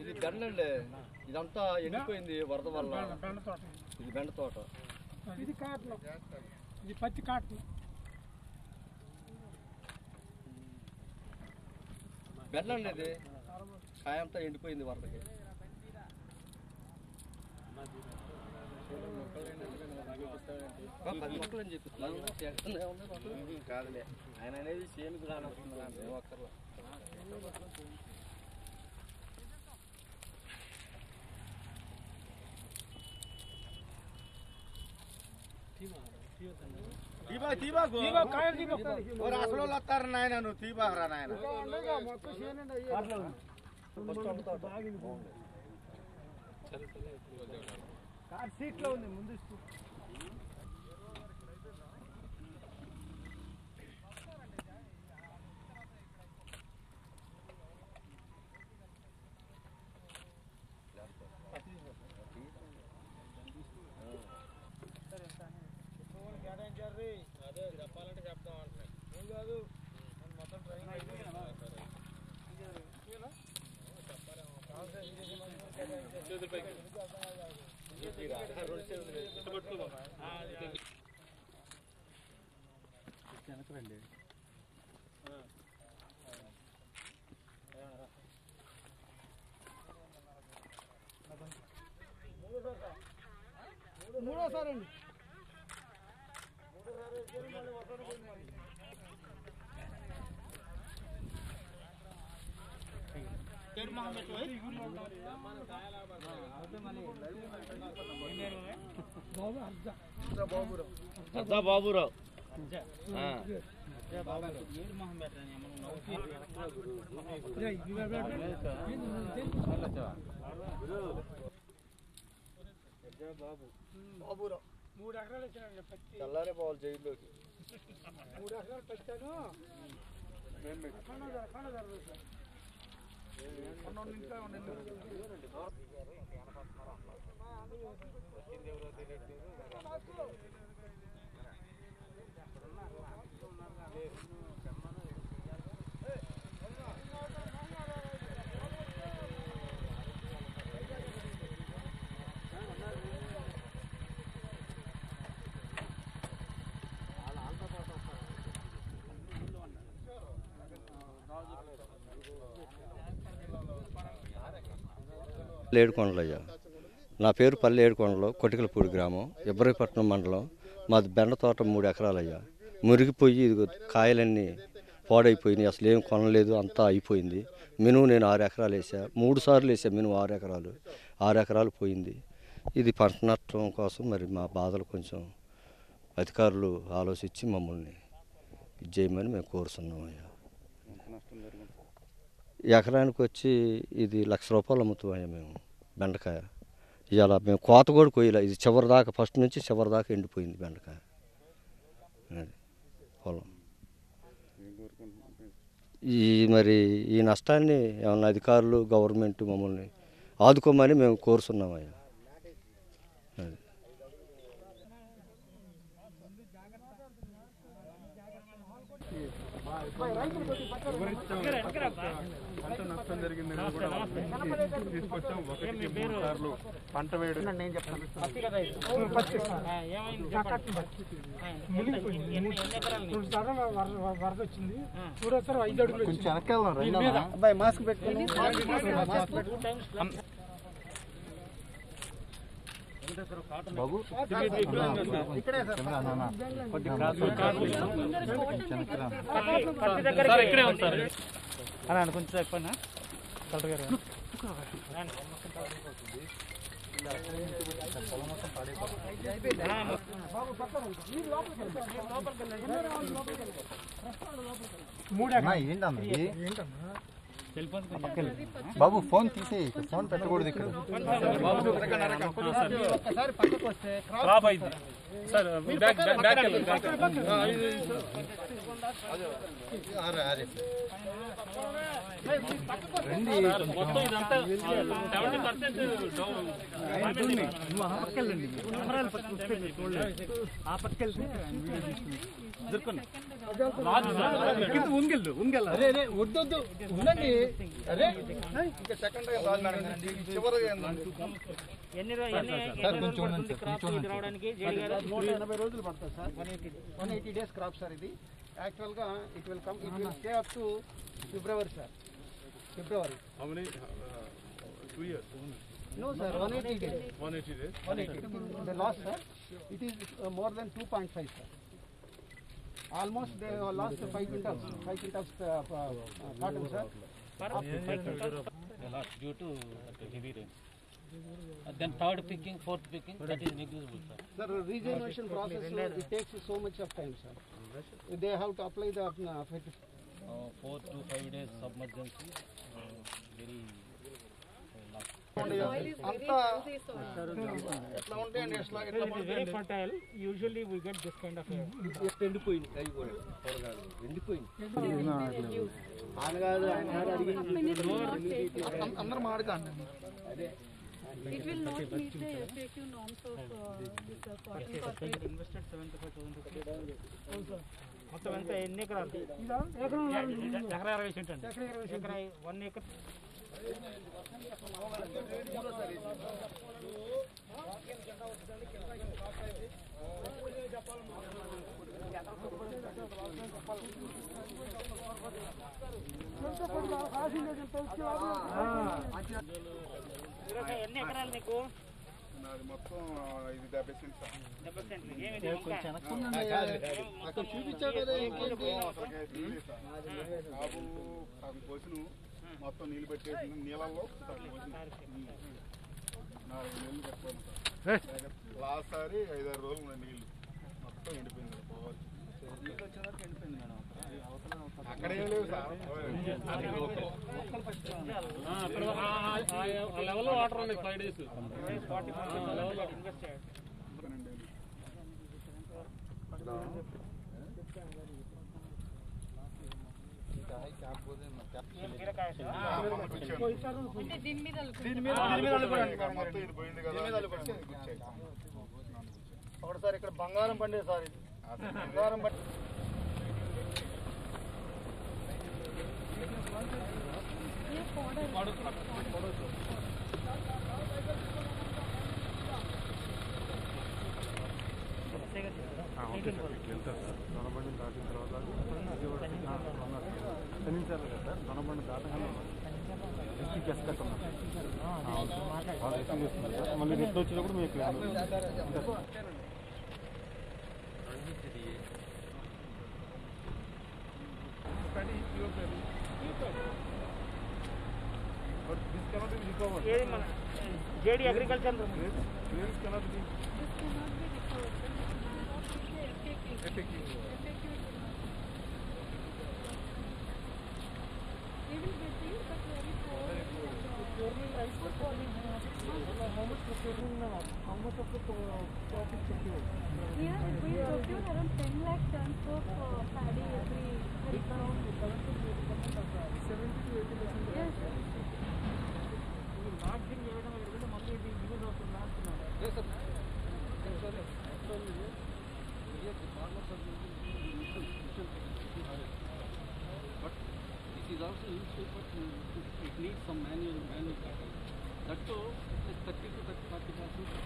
ఇది బెండండి, ఇదంతా ఎండిపోయింది వరద వల్ల. ఇది బెండ తోట, ఇది కాటన్, ఇది పత్తి కాటన్. బెండండి ఇది, కాయ అంతా ఎండిపోయింది వరదకి. 10 మొక్కలు అని చెప్తున్నాను కాదులే, ఆయన అనేది సేమికి రానొస్తుంది ఒక్కర్లో. అసలు వస్తారు నాయన, నువ్వు తీబారా నాయన. సీట్లో ఉంది ముందు. అదే చెప్పాలంటే చెప్తాం అంటే ఏం కాదు, మొత్తం ట్రైన్ వెనకరండి. మూడోసారి అండి. బాబురావు బాబురావు 3 ఎకరాలు ఇచ్చానండి పత్తి. తెల్లారే పోవాలి జైల్లోకి. 3 ఎకరాలు పెట్టాను. ఏడుకొండలయ్య, నా పేరు పల్లి ఏడుకొండలు, కొటికలపూడి గ్రామం, ఇబ్రహీపట్నం మండలం. మాది బెండ తోట 3 ఎకరాలయ్యా. మురిగిపోయి ఇదిగో కాయలన్నీ పాడైపోయినాయి, అసలు ఏం కొనలేదు, అంతా అయిపోయింది. మినుము నేను 6 ఎకరాలు వేసా, 3 సార్లు వేసా మినుము 6 ఎకరాలు. 6 ఎకరాలు పోయింది. ఇది పంట నష్టం కోసం మరి మా బాధలు కొంచెం అధికారులు ఆలోచించి మమ్మల్ని ఇది చేయమని మేము కోరుతున్నాం అయ్యా. ఎకరానికి వచ్చి ఇది ₹1,00,000 అమ్ముతామయ్యా మేము బెండకాయ. ఇవాళ మేము కోత కూడా కొయ్యలే, ఇది చివరి దాకా, ఫస్ట్ నుంచి చివరి దాకా ఎండిపోయింది బెండకాయ. అది పొలం. మరి ఈ నష్టాన్ని ఏమన్నా అధికారులు గవర్నమెంట్ మమ్మల్ని ఆదుకోమని మేము కోరుతున్నామయ్యా. అది పంట నష్టం జరిగింది తీసుకొచ్చాం. 1-3 సార్లు పంట వేయడం వరద వచ్చింది. 3 5 అడుగులు కొంచెం వెనకాల అబ్బాయి మాస్క్ పెట్టుకుని బాబు అలా కొంచెం చెప్పనా కలెక్టర్ గారు. బాబు ఫోన్ తీసి, ఫోన్ పెట్టకూడదు ఇక్కడ. మొత్తం ఇదంతా 70% ఆ పక్కకెళ్తే అరే వద్దొద్దు ఉండండి. అరే ఇంకా సెకండ్ చివరిగా ఎన్ని క్రాప్ రావడానికి 180 రోజులు పడుతుంది సార్. 180 days crop sir. ఇది యాక్చువల్గా it will stay up to February sir. February. How many? 2 years. No sir, 180 days. 180 days. 180. The loss sir, it is more than 2.5 sir. Almost they have lost 5 quintals cotton sir. lost due to heavy rain. Then third picking, fourth picking, that is negligible, sir. Sir, regeneration process it takes so much of time sir. They have to apply the 4 to 5 days submergency, very lost. అంతా ఎట్లా ఉంటాయండి ఎట్లా Very fertile. Usually we get this kind of ఎండిపోయింది అవి కూడా ఎండిపోయింది. ఆయన కాదు అందరూ మాడకండి. అదే It will not meet the FAQ norms of this cotton corporate. Invested 75,000 rupees. మొత్తం ఎంత ఎన్ని ఎకరాలు? ఎకరా 20 సెంట్ అండి. ఎకరా 1 acre. ఎన్ని ఎకరాలు నీకు? నాది మొత్తం 70 సెంట్స్ సార్. 70 సెంట్లు. ఏమిది వంకాయ? అక్కడ చూపించావు కదా ఇంకేంటి. కాపు సగం కోసిన మొత్తం నీళ్ళు పెట్టేసి నీళ్ళల్లో సగం కోసిన 4 నెలలు పెట్టుకోండి సార్. లాస్ట్ సారి 5-6 రోజులు ఉన్నాయి నీళ్ళు మొత్తం ఎండిపోయింది. అక్కడ ఏం లేవు సార్. లెవెల్లో వాటర్ ఉన్నాయి 5 days. 40% లెవెల్లో ఇన్వెస్టెడ్. అంటే దీని మీద మొత్తం ఇది పోయింది కదా. ఒకటిసారి ఇక్కడ బంగారం పండే సార్. ఇది బంగారం పండి దొనబండి దాటిన తర్వాత శనించారు కదా సార్. దొనబండి దాటగానే డిస్ట్రిక్ట్ ఎస్కట్ ఉన్నారు. వాళ్ళు రిటర్న్ చేస్తున్నారు సార్. మళ్ళీ నెట్ వచ్చినప్పుడు మీకు ఏది మన JD agriculture cannot be this cannot be recovered. FAQ. We will get you, but very poor. rice for farming. How much of the profit secure? Here we procure around 10 lakh tons of paddy every Around 70 to 80%. Yes. Margin చేయడం ఎందుకంటే మళ్ళీ ఇది use అవుతుంది అంటున్నాను. But this is also useful, but it needs some manual cutting. That too, 30 to 40%.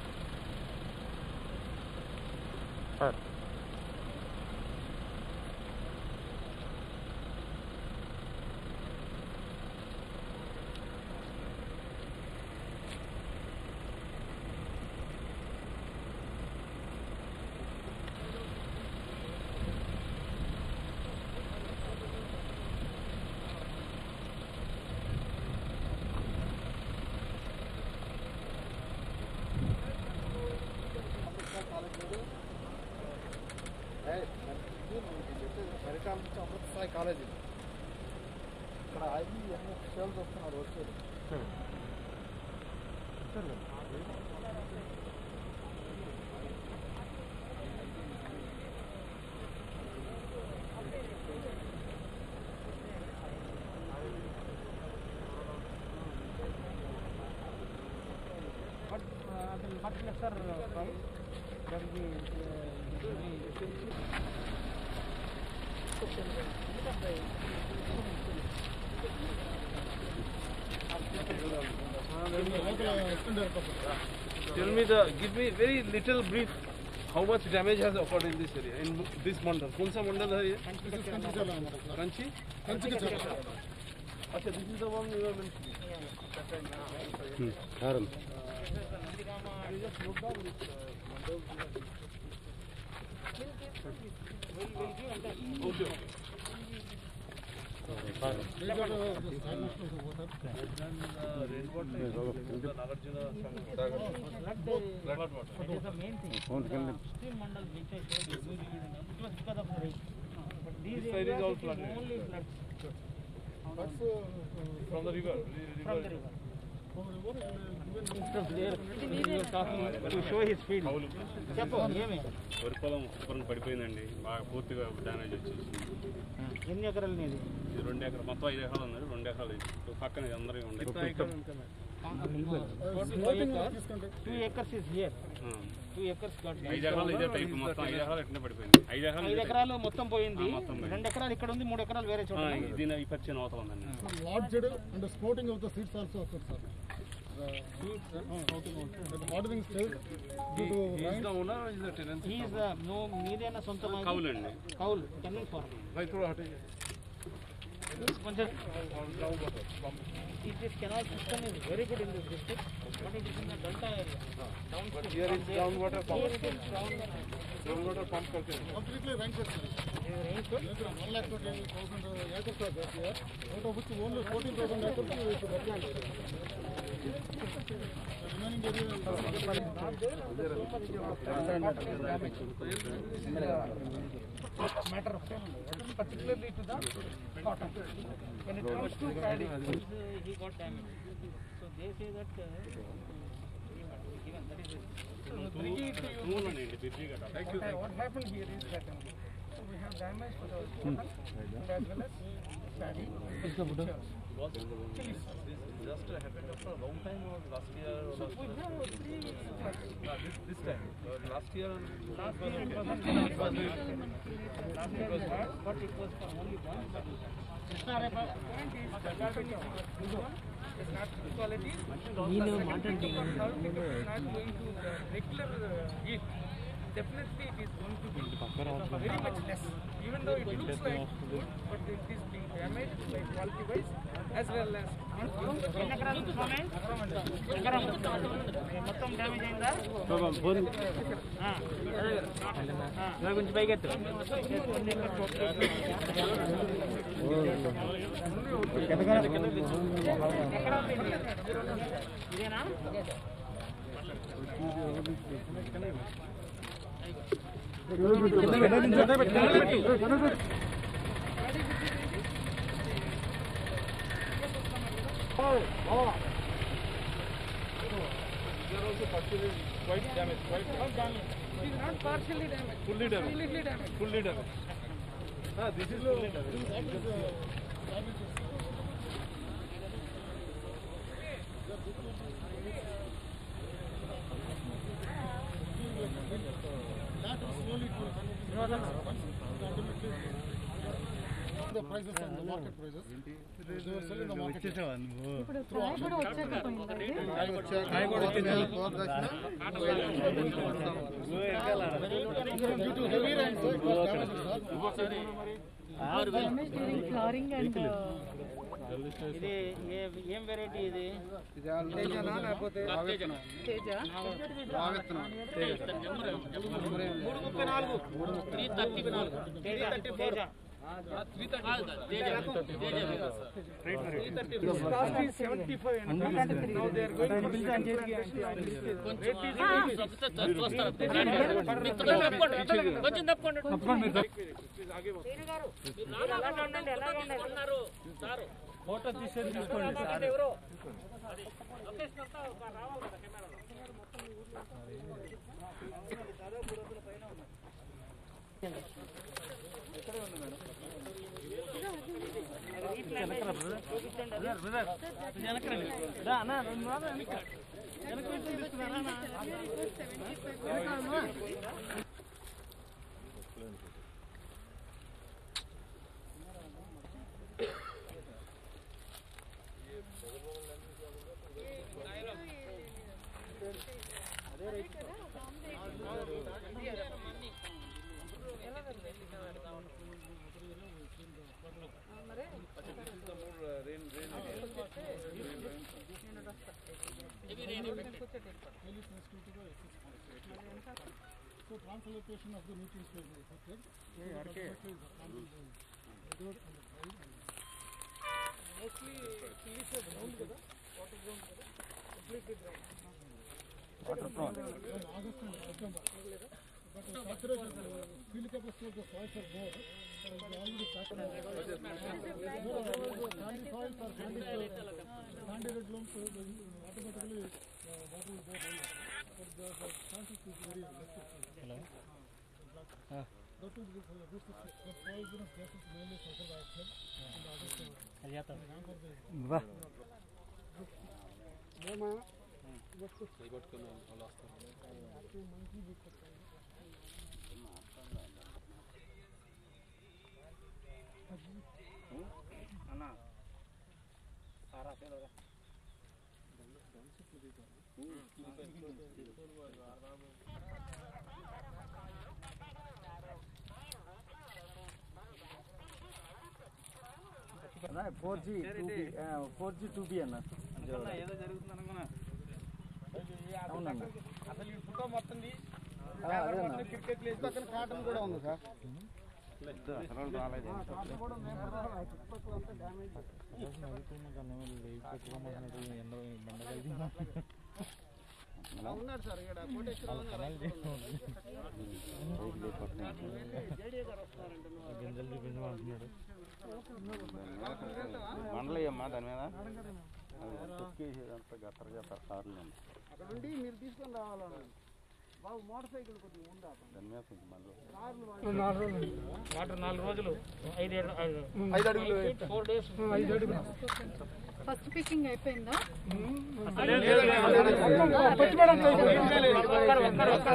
పరికాల నుంచి అమృతసాయి college ఇక్కడ అవి అన్ని సేల్స్ వస్తున్నారు వచ్చేది. Much lesser price than the Tell me give me very little brief. How much damage has occurred in this area, in this mandal? कौन सा मंडल है ये? Kanchi? Kanchi के चला. अच्छा, this is the one you are mentioning. Haram. Okay. This side is all flooded. From the river. From the river. To show his field. వరి పొలం శుభ్రం పడిపోయిందండి, బాగా పూర్తిగా డ్యామేజ్ వచ్చేసి. ఎన్ని ఎకరాలు నీది? ఇది 2 ఎకరాలు, మొత్తం 5 ఎకరాలు ఉంది. 2 ఎకరాలు పక్కన అందరూ ఉన్నాయి. 2 acres is here. 2 acres got 5 ఎకరాలు ఇదే టైప్, మొత్తం 5 ఎకరాలు ఎట్లా పడిపోయింది. 5 ఎకరాలు మొత్తం పోయింది. 2 ఎకరాలు ఇక్కడ ఉంది, 3 ఎకరాలు వేరే చోట. ఇది ఈ పరిచయం అవతల ఉందండి. Lodged and the sprouting of the seeds also occurred, sir. The watering stage due to He is the owner or is the tenant? He is no మీదేనా సొంతమా? కౌలండి. కౌలు tenant farm. Right through hot. కొంచెం this canal system is very good in this district, but it is in the delta area. But here is groundwater pump. Here it is Groundwater pump करके. completely rained. 1,20,000 acres are there here, out of which only 14,000 acres is wetland area. The remaining area matter of time, particularly to the cotton. When it comes to paddy, he got damaged. So they say that given that is what happened here is that so we have damage to the cotton and as well as paddy. Just happened after a long time or last year? Or So we have three this time. Last year it was bad, but it was for only one. Point is the quality is not quality. It is not going to regular heat. Definitely it is going to be very much less. Even though it looks like good, but it is being damaged like quality wise as well as మొత్తం damage అయిందా? కొంచెం పైకెత్తు. ఇదేనా? quite damaged. It is not partially damaged. Fully damaged. Completely damaged. Fully damaged. This is fully damaged. The prices and the market prices. They were selling the market. ఇప్పుడు కాయ కూడా వచ్చాక పోయిందండి. Due to heavy rains, it was damaged, sir. Damage during flowering and ఇది ఏం variety ఇది? Teja Cost is 75 and now they are going for photo తీసేది తీసుకోండి sir. So translocation of the nutrient space is affected. Mostly chilies are ground kada, water ground kada, completely dry. August and September. But the saturation, field capacity of the soils are more. So it's already saturated. Sandy soils or sandy red loams, automatically water will go down. But the chances is very less. Hello. That is this poisonous gases mainly sulfur dioxide and ఏదో జరుగుతుంది అనుకున్నా అసలు ఈ photo మొత్తం cricket లేదు పక్కన cotton కూడా ఉంది సార్ ఉన్నారు సార్ ఇక్కడ కోటేశ్వరరావు మండలయ్యమ్మా దాని మీద తొక్కేసేదంతా గత్తర గత్తర కార్లు అక్కడ నుండి మీరు తీసుకొని రావాలన్నా బాబు మోటార్ సైకిల్ కొద్దిగా ఉందా దాని మీద కొంచెం మళ్ళీ వాటర్ 4 రోజులు 5 అడుగులు 4 days 5 అడుగులు ఫస్ట్ పికింగ్ అయిపోయిందా?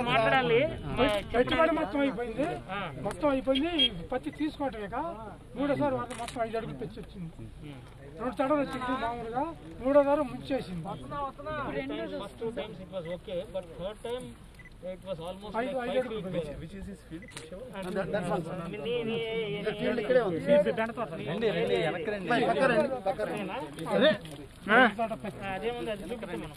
మాట్లాడాలి. పెట్టుబడి మొత్తం అయిపోయింది, పత్తి తీసుకోవటమేక మూడోసారి మొత్తం 5 అడుగులు తెచ్చి వచ్చింది. 2 తడలు వచ్చింది మామూలుగా, మూడో తరం ముంచేసింది. First 2 times it was okay, but third time it was almost like 5 feet. Which is his field? ఇక్కడే ఉంది. అదేముంది అది చూపిస్తాం మనం.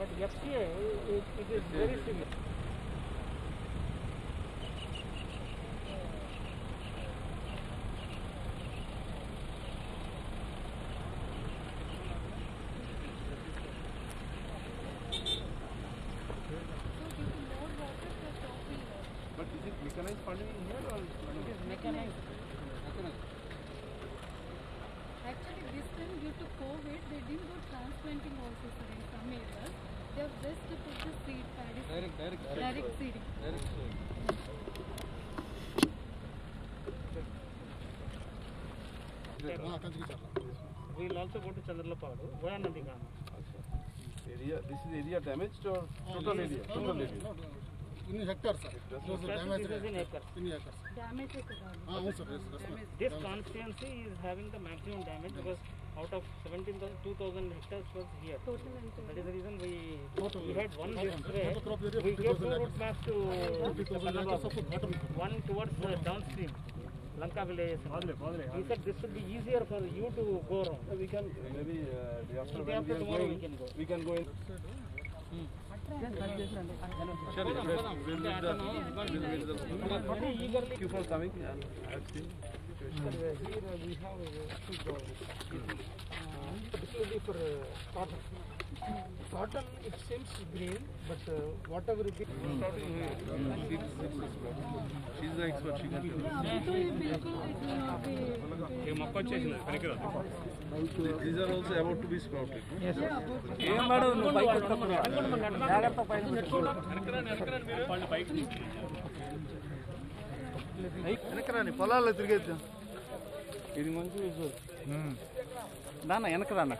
But FCA, it is very similar. But is it mechanized farming in here or? It is mechanized. Actually, this time due to COVID, they didn't do transplanting also, sir, in some areas. They have just put the seed, paddy seed. Direct seeding. We'll also go to Chandralapadu. Why Nandi Gama? Area, this is area damaged or total area? Total area. In hectares, sir. It was damaged This is in acres. in acres. Damage kada. Yes, sir. Yes, that's right. This constituency is having the maximum damage because out of 2,000 hectares was here. Total and That is the reason we had one this way. We gave 2 route maps to Chandrababu. One towards the downstream, Lanka village. He said this would be easier for you to go around. We can maybe after Maybe when after we are tomorrow going, we can go. we can go in. Sure, we'll Very eagerly. Thank you for coming and I've seen Here we have to go. Particularly for cotton. Cotton, it seems green, but whatever it is. she's the expert, she can tell. These are also about to be sprouted. Yes. వెనకరాని పొలాల్లో తిరిగేద్దాం. ఇది మంచి visual. నాన్న వెనక రాన్న.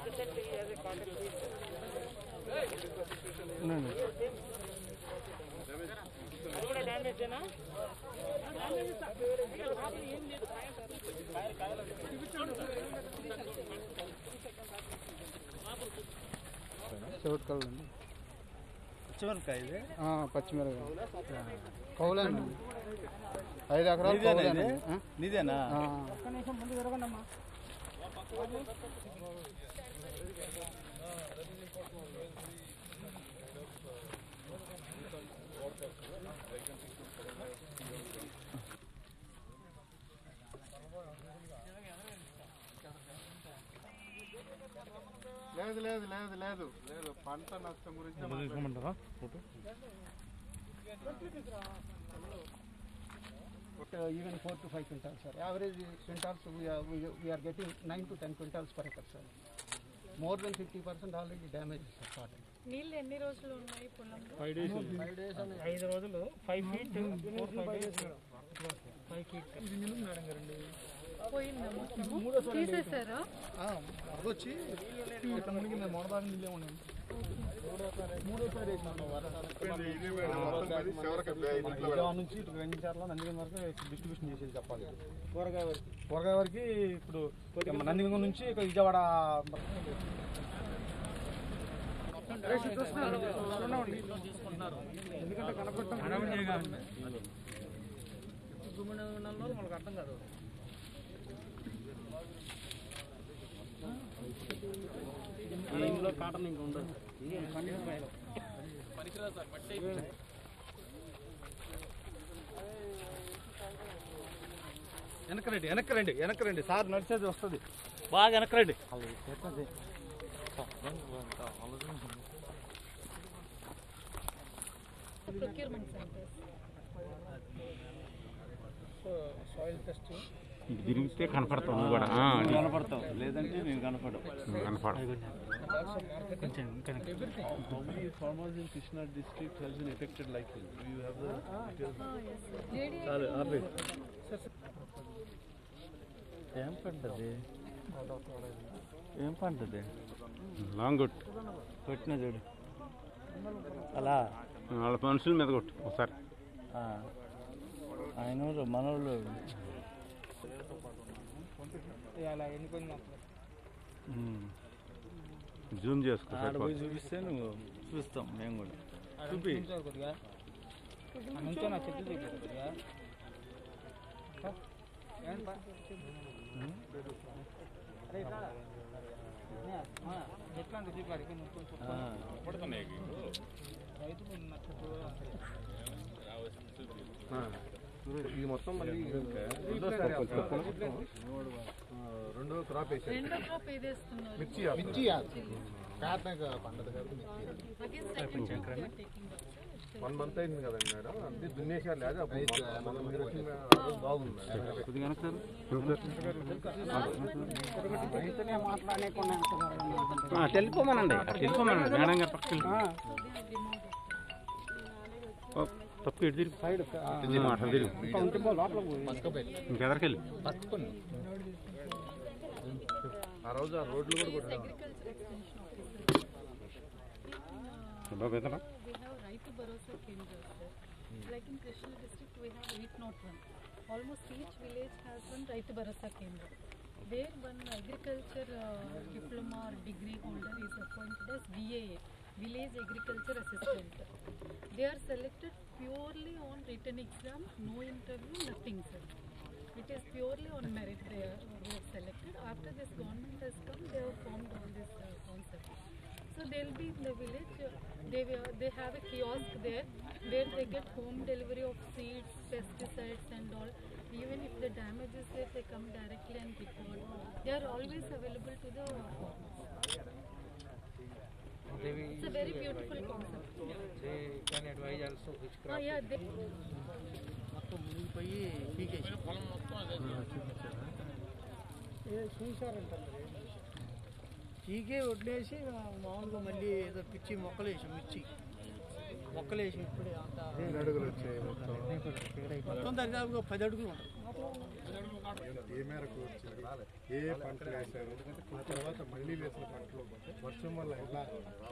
చోటుకల్లండి. పచ్చిమిరపకాయ ఇది పచ్చిమిరపకాయ కౌలేనండి. 5 ఎకరాలు కౌలేనండి. నీదేనా? ఒక్క నిమిషం ముందు జరగండమ్మా. లేదు లేదు లేదు లేదు లేదు పంట నష్టం గురించి Even 4 to 5 quintals, sir. Average quintals, we are getting 9 to 10 quintals per acre, sir. More than 50% already damaged, sir. Started. నీళ్ళు ఎన్ని రోజులు ఉన్నాయి పొలంలో? 5 days. 5 days. 5 రోజులు 5 feet 5 days 5 feet. ఇది మినిమం మేడం గారండి. పోయిందా మొత్తము? తీసేసారా? అదొచ్చి ఇట్లా మునిగి మేము మొదటి నీళ్ళే ఉన్నాం. మూడోసారి విజయవాడ నుంచి ఇటు నందిగం నందిగం వరకు డిస్ట్రిబ్యూషన్ చేసేది చెప్పాలి. కూరగాయ వరకు ఇప్పుడు నందిగం నుంచి ఇక విజయవాడ ఎందుకంటే కనపడటం మనకు అర్థం కాదు. ఇందులో కాటన్ ఇంకా ఉండదు. వెనక్కి రండి సార్ నడిచేది వస్తుంది. బాగా వెనకరండి. Procurement centers. సాయిల్ టెస్టింగ్ తిరిగితే కనపడతావు నువ్వు కూడా. కనపడతావు, లేదంటే నేను కనపడవు. How many farmers in Krishna district has been affected like this? Do you have the details? ఏం పంటది? ఏం పంటది? లాంగ్ కొట్టు, కొట్టిన చూడు అలా వాళ్ళ మనుషుల మీద కొట్టు ఒకసారి. ఆయన మనోళ్ళు అలా ఎన్నికొని జూమ్ చేసుకో. ఆడ పోయి చూపిస్తే నువ్వు చూస్తాం మేము కూడా. చూపి కొద్దిగా నుంచో నా చెట్టు చూపారు కొద్దిగా. ఎట్లా అంటే చూపారు రైతు ఇది మొత్తం మళ్ళీ రెండో క్రాప్ వేసారు. రెండో crop ఏదేస్తున్నారు? మిర్చి పండదు కదా Again second crop they are taking up. 1 month అయింది కదండి మేడం. అంటే దున్నేసారు లేదు బాగుంది వెళ్ళిపోమనండి, వెళ్ళిపోమనండి మేడం గారు పక్కకి. తప్పు ఎటు తిరిగి సైడ్ ఇంకెదరికెళ్ళి ఆ రోజు ఆ రోడ్లు కూడా కొట్టారు. We have right to Bharosa Kendras, sir. Like in Krishna district, we have 801. Almost each village has one right to Bharosa Kendra. Where one agriculture diploma or degree holder is appointed as VAA, Village Agriculture Assistant. They are selected purely on written exam, no interview, nothing, sir. It is purely on merit they are selected. After this government has come, they have formed all this concept. So they'll be in the village. They have a kiosk there where they get home delivery of seeds, pesticides and all. Even if the damage is there, they come directly and report. They are always available to the farmers. It's a very beautiful concept. They can advise also which crop. Yeah, they చీకే వడ్లేసి మామూలుగా మళ్ళీ ఏదో పిచ్చి మొక్కలేసి మిర్చి మొక్కలేసి ఇప్పుడే అంత అడుగులు వచ్చాయి మొత్తం దరిదాపుగా 10 అడుగులు ఉంటాయి. ఏ మేరకు వచ్చింది, ఏ పంటలు వేశారు, ఆ తర్వాత మళ్ళీ వేసిన పంటలు వర్షం వల్ల ఎలా